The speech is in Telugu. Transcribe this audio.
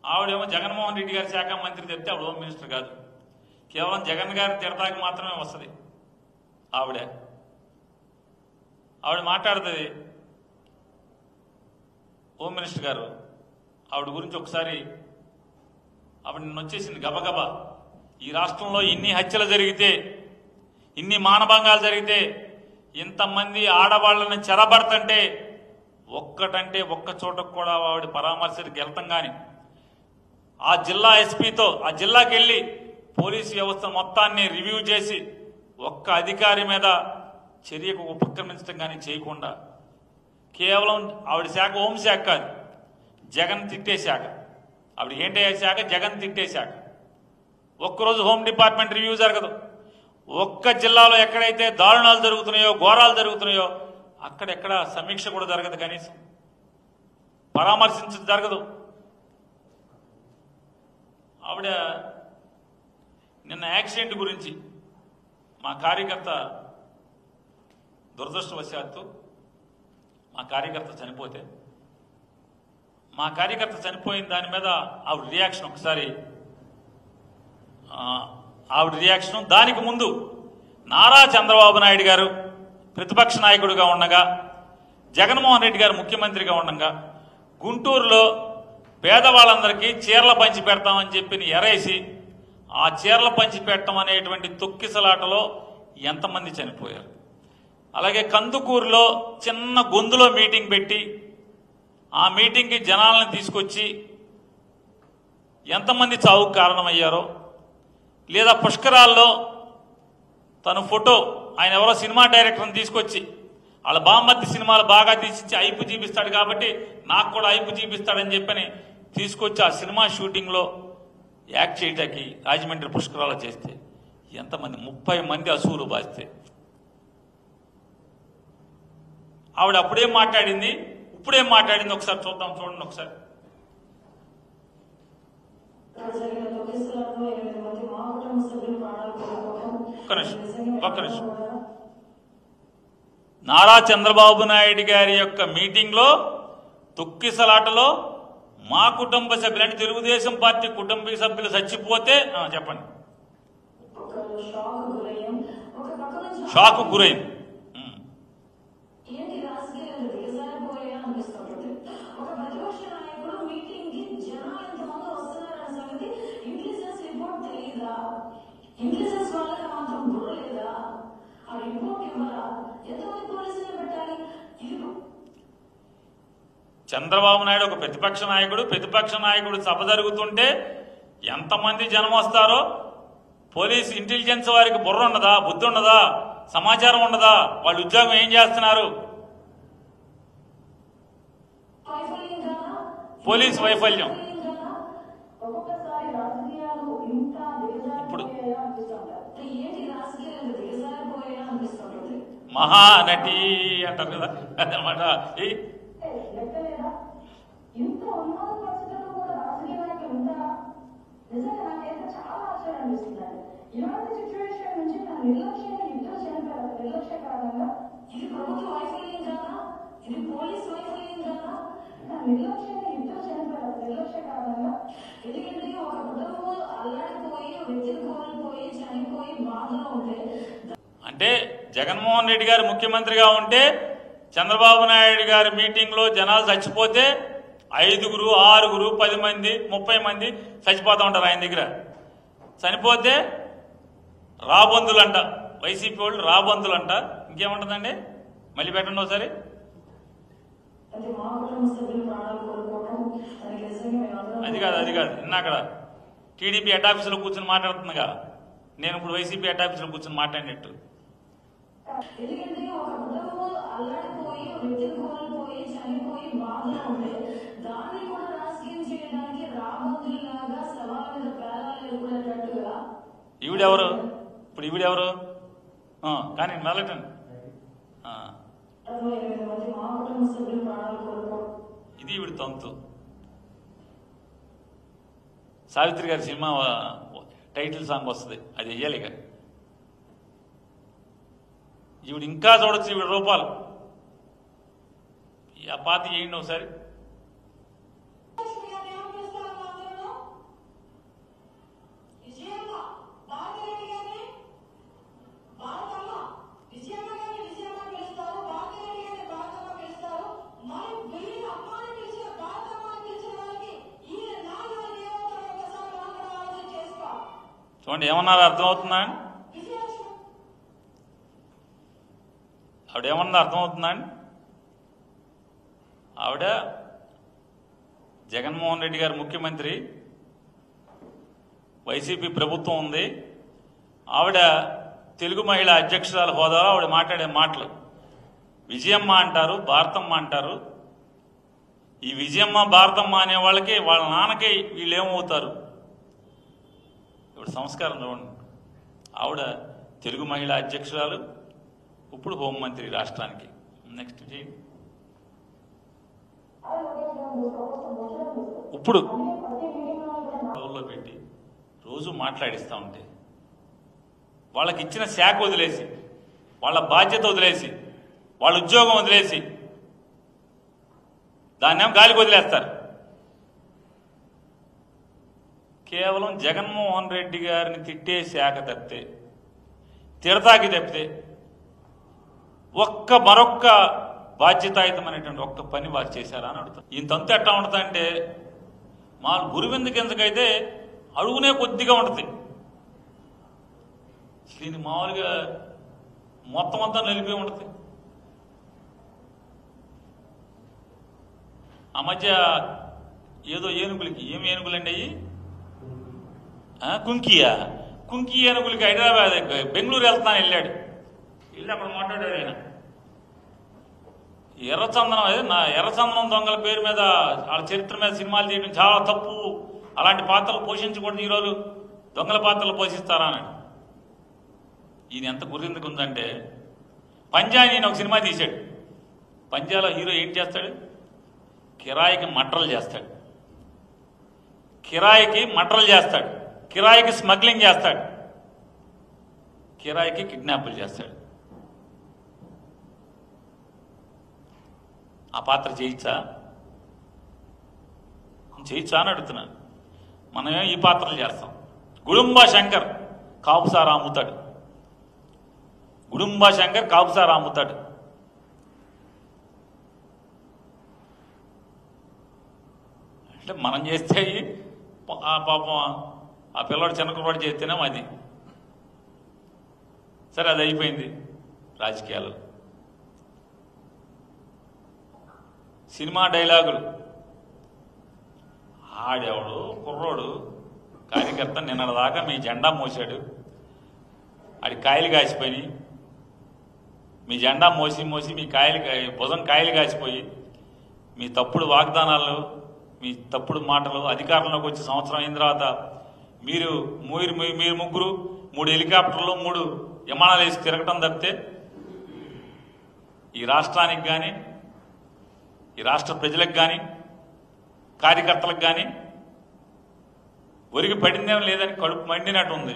ఆవిడేమో జగన్మోహన్ రెడ్డి గారి శాఖ మంత్రి చెప్తే ఆవిడ హోమ్ మినిస్టర్ కాదు. కేవలం జగన్ గారిని తిడతాకి మాత్రమే వస్తుంది ఆవిడ మాట్లాడుతుంది. హోమ్ మినిస్టర్ గారు ఆవిడ గురించి ఒకసారి ఆవిడ నిన్న వచ్చేసింది గబగబా. ఈ రాష్ట్రంలో ఇన్ని హత్యలు జరిగితే, ఇన్ని మానభంగాలు జరిగితే, ఇంతమంది ఆడవాళ్ళని చెరబడతంటే ఒక్క చోటకు కూడా ఆవిడ పరామర్శకు వెళ్తాం. కానీ ఆ జిల్లా ఎస్పీతో ఆ జిల్లాకి వెళ్ళి పోలీసు వ్యవస్థ మొత్తాన్ని రివ్యూ చేసి ఒక్క అధికారి మీద చర్యకు ఉపక్రమించడం కానీ చేయకుండా కేవలం ఆవిడ శాఖ హోంశాఖ కాదు, జగన్ తిట్టే శాఖ. ఆవిడ ఏంటయ్యే శాఖ? జగన్ తిట్టే శాఖ. ఒక్కరోజు హోమ్ డిపార్ట్మెంట్ రివ్యూ జరగదు. ఒక్క జిల్లాలో ఎక్కడైతే దారుణాలు జరుగుతున్నాయో, ఘోరాలు జరుగుతున్నాయో అక్కడెక్కడ సమీక్ష కూడా జరగదు, కనీసం పరామర్శించడం జరగదు. ఆవిడ నిన్న యాక్సిడెంట్ గురించి మా కార్యకర్త దురదృష్టవశాత్తు మా కార్యకర్త చనిపోయిన దాని మీద ఆవిడ రియాక్షన్ ఒకసారి దానికి ముందు నారా చంద్రబాబు నాయుడు గారు ప్రతిపక్ష నాయకుడిగా ఉండగా, జగన్మోహన్ రెడ్డి గారు ముఖ్యమంత్రిగా ఉండగా గుంటూరులో పేదవాళ్ళందరికీ చీరల పంచి పెడతామని చెప్పి ఎరేసి ఆ చీరల పంచి పెట్టడం అనేటువంటి తొక్కిసలాటలో ఎంతమంది చనిపోయారు. అలాగే కందుకూరులో చిన్న గొంతులో మీటింగ్ పెట్టి ఆ మీటింగ్కి జనాలను తీసుకొచ్చి ఎంతమంది చావుకు కారణమయ్యారో, లేదా పుష్కరాల్లో తన ఫోటో, ఆయన ఎవరో సినిమా డైరెక్టర్ని తీసుకొచ్చి వాళ్ళ బామ్మర్ది సినిమాలు బాగా తీసి ఐపు చూపిస్తాడు కాబట్టి నాకు కూడా ఐపు చూపిస్తాడని చెప్పని తీసుకొచ్చి ఆ సినిమా షూటింగ్లో యాక్ట్ చేయటానికి రాజమండ్రి పుష్కరాలు చేస్తే ఎంతమంది 30 మంది అసూలు బాస్తే ఆవిడ అప్పుడేం మాట్లాడింది, ఇప్పుడేం మాట్లాడింది ఒకసారి చూద్దాం. చూడండి ఒకసారి. ఒక్క నిమిషం. నారా చంద్రబాబు నాయుడు గారి యొక్క మీటింగ్లో తొక్కిసలాటలో మా కుటుంబ సభ్యులు అంటే తెలుగుదేశం పార్టీ కుటుంబ సభ్యులు చచ్చిపోతే చెప్పండి. షాకు గురైంది. చంద్రబాబు నాయుడు ఒక ప్రతిపక్ష నాయకుడు సభ జరుగుతుంటే ఎంతమంది జనం వస్తారో పోలీసు ఇంటెలిజెన్స్ వారికి బుర్ర ఉండదా, బుద్ధి ఉండదా, సమాచారం ఉండదా? వాళ్ళు ఉద్యోగం ఏం చేస్తున్నారు? పోలీసు వైఫల్యం. ఇప్పుడు మహానటి అంటారు కదా, అదనమాట. ఇంత ఉన్నత పరిస్థితుల్లో కూడా రాజకీయ నాయకులు ఉంటారా? నిజంగా నాకైతే చాలా ఆశ్చర్యం అనిపిస్తున్నారు. ఇలాంటి సిచ్యువేషన్ నుంచి నా నిర్లక్ష్యంగా ఇద్దరు చనిపోయారు. నిర్లక్ష్య కారణంగా ఇది ప్రభుత్వ వైఫల్యం కాదా? ఇది పోలీస్ వైఫల్యం కాదా? నా నిర్లక్ష్యంగా ఇద్దరు చనిపోయారు. నిర్లక్ష్య కారణంగా. ఎందుకంటే ఒక కుటుంబం అల్లాడిపోయి, వ్యక్తిని కోల్పోయి, చనిపోయి బాధలో ఉంటే, అంటే జగన్మోహన్ రెడ్డి గారు ముఖ్యమంత్రిగా ఉంటే చంద్రబాబు నాయుడు గారి మీటింగ్ లో జనాలు చచ్చిపోతే 5, 6, 10 మంది, 30 మంది చచ్చిపోతూ ఉంటారు ఆయన దగ్గర. చనిపోతే రాబందులంట, వైసీపీ వాళ్ళు రాబందులంట. ఇంకేముంటుందండి? మళ్ళీ పెట్టండి ఒకసారి. అది కాదు నిన్న అక్కడ టీడీపీ హెడ్ ఆఫీసులో కూర్చొని మాట్లాడుతుందిగా, నేను ఇప్పుడు వైసీపీ హెడ్ ఆఫీసులో కూర్చొని మాట్లాడినట్టు. ఎందుకంటే ఒక కుటుంబం అల్లాడిపోయి, వ్యక్తిని కోల్పోయి, చనిపోయి బాధలో ఉంటే దాన్ని కూడా రాజకీయం చేయడానికి రాబందులాగా సవాళ్ళ మీద పేరాలు ఎదుర్కొనేటట్టుగా ఈవిడెవరు? ఇప్పుడు ఈవిడెవరు? కానీ వెళ్ళటండి. ఇది ఈవిడ తంతు. సావిత్రి గారి సినిమా టైటిల్ సాంగ్ వస్తుంది, అది వెయ్యాలిగా. ఈవిడ ఇంకా చూడొచ్చు ఈవిడ రూపాలు. ఆ పాత చేయండి ఒకసారి. చూడండి ఏమన్నారో అర్థమవుతుందా? ఆవిడ ఏమన్నా అర్థమవుతుందా? ఆవిడ జగన్మోహన్ రెడ్డి గారు ముఖ్యమంత్రి, వైసీపీ ప్రభుత్వం ఉంది, ఆవిడ తెలుగు మహిళా అధ్యక్షురాల హోదాలో ఆవిడ మాట్లాడే మాటలు విజయమ్మ అంటారు, భారతమ్మ అంటారు. ఈ విజయమ్మ భారతమ్మ అనే వాళ్ళకి వాళ్ళ నాన్నకి వీళ్ళు ఏమవుతారు? ఇప్పుడు సంస్కారం చూడండి. ఆవిడ తెలుగు మహిళా అధ్యక్షురాలు, ఇప్పుడు హోంమంత్రి రాష్ట్రానికి. నెక్స్ట్ చేయండి. ఇప్పుడు లో పెట్టి రోజు మాట్లాడిస్తూ ఉంటే వాళ్ళకి ఇచ్చిన శాఖ వదిలేసి, వాళ్ళ బాధ్యత వదిలేసి, వాళ్ళ ఉద్యోగం వదిలేసి దాన్నేమో గాలికి వదిలేస్తారు. కేవలం జగన్మోహన్ రెడ్డి గారిని తిట్టే శాఖ తప్పితే, తిడతాకి తప్పితే మరొక్క బాధ్యతాయుతమైనటువంటి ఒక్క పని వారు చేశారా అని అడుగుతారు. ఇంతంతా ఎట్లా ఉంటుందంటే మా గురువింద కిందకైతే అడుగునే కొద్దిగా ఉంటుంది. దీన్ని మామూలుగా మొత్తం అంతా నిలిపి ఉంటుంది. ఆ మధ్య ఏదో ఏనుగులకి, ఏమి ఏనుగులండి అయ్యి, కుంకి ఏనుగులకి హైదరాబాద్ బెంగళూరు వెళ్తాను వెళ్ళాడు. వెళ్ళి అక్కడ మాట్లాడాడు ఆయన. ఎర్రచందనం, అదే నా ఎర్రచందనం దొంగల పేరు మీద వాళ్ళ చరిత్ర మీద సినిమాలు చేయడం చాలా తప్పు, అలాంటి పాత్రలు పోషించకూడదు, ఈరోజు దొంగల పాత్రలు పోషిస్తారా అని. ఈయన ఎంత గుర్తిందుకు ఉందంటే, పంజా నేను ఒక సినిమా తీశాడు. పంజాలో హీరో ఏం చేస్తాడు? కిరాయికి మట్రలు చేస్తాడు, కిరాయికి స్మగ్లింగ్ చేస్తాడు, కిరాయికి కిడ్నాపులు చేస్తాడు. ఆ పాత్ర చేయొచ్చా అని అడుగుతున్నాను. మనమే ఈ పాత్రలు చేస్తాం. గుడుంబా శంకర్ కాపుసారా అమ్ముతాడు, అంటే మనం చేస్తే ఆ పాపం ఆ పిల్లవాడు చిన్నకుడు చేస్తేనేమో అది సరే, అది అయిపోయింది. రాజకీయాలు, సినిమా డైలాగులు. ఆడెవడు కుర్రోడు కార్యకర్త నిన్నటిదాకా మీ జెండా మోసాడు, ఆడి కాయలు కాసిపోయి, మీ జెండా మోసి మీ భుజం కాయలు కాసిపోయి, మీ తప్పుడు వాగ్దానాలు, మీ తప్పుడు మాటలు, అధికారంలోకి వచ్చి సంవత్సరం అయిన తర్వాత మీరు ముగ్గురు 3 హెలికాప్టర్లు 3 విమానాలు వేసి తిరగటం తప్పితే ఈ రాష్ట్రానికి కానీ, ఈ రాష్ట్ర ప్రజలకు కానీ, కార్యకర్తలకు కానీ ఒరిగి పడిందేమో లేదని కడుపు మండినట్టు ఉంది.